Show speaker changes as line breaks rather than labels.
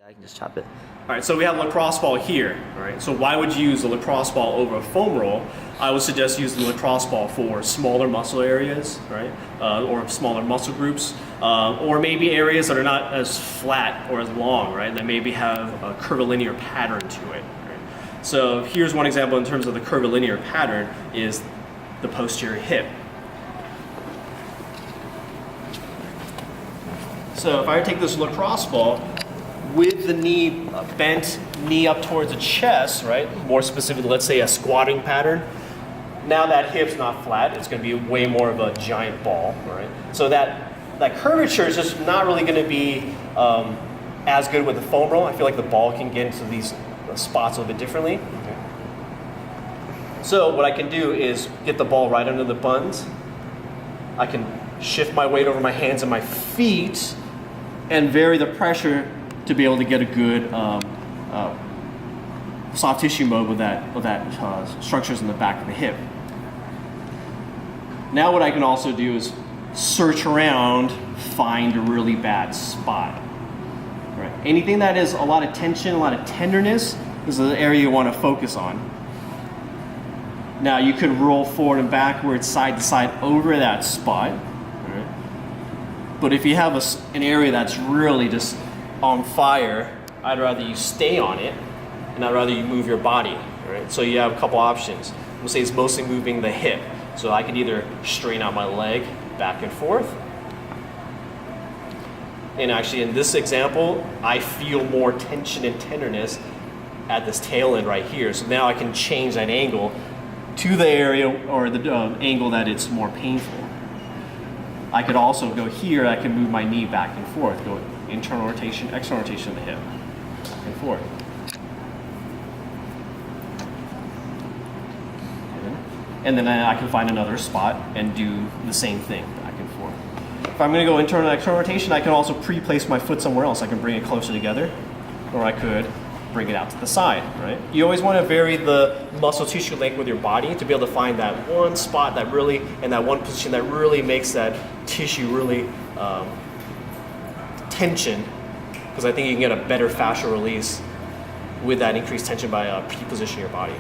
I can just chop it.
All right, so we have a lacrosse ball here, all right? So why would you use a lacrosse ball over a foam roll? I would suggest using the lacrosse ball for smaller muscle areas, right? Or smaller muscle groups, or maybe areas that are not as flat or as long, right? That maybe have a curvilinear pattern to it, right? So here's one example in terms of the curvilinear pattern is the posterior hip. So if I take this lacrosse ball, with the knee bent, knee up towards the chest, right? More specifically, let's say a squatting pattern. Now that hip's not flat, it's going to be way more of a giant ball, right? So that curvature is just not really going to be as good with the foam roll. I feel like the ball can get into these spots a little bit differently. Okay. So what I can do is get the ball right under the buns. I can shift my weight over my hands and my feet and vary the pressure to be able to get a good soft tissue mode with that structures in the back of the hip. Now what I can also do is search around, find a really bad spot. Right. Anything that is a lot of tension, a lot of tenderness is the area you want to focus on. Now you could roll forward and backwards, side to side over that spot. Right. But if you have an area that's really just on fire, I'd rather you stay on it, and I'd rather you move your body, right? So you have a couple options. We'll say it's mostly moving the hip. So I could either straighten out my leg back and forth. And actually in this example, I feel more tension and tenderness at this tail end right here. So now I can change that angle to the area or the angle that it's more painful. I could also go here, I can move my knee back and forth, go internal rotation, external rotation of the hip, back and forth. And then I can find another spot and do the same thing, back and forth. If I'm going to go internal and external rotation, I can also pre-place my foot somewhere else. I can bring it closer together, or I could bring it out to the side, right? You always want to vary the muscle tissue length with your body to be able to find that one spot that really, and that one position that really makes that tissue really tension, because I think you can get a better fascial release with that increased tension by pre-positioning your body.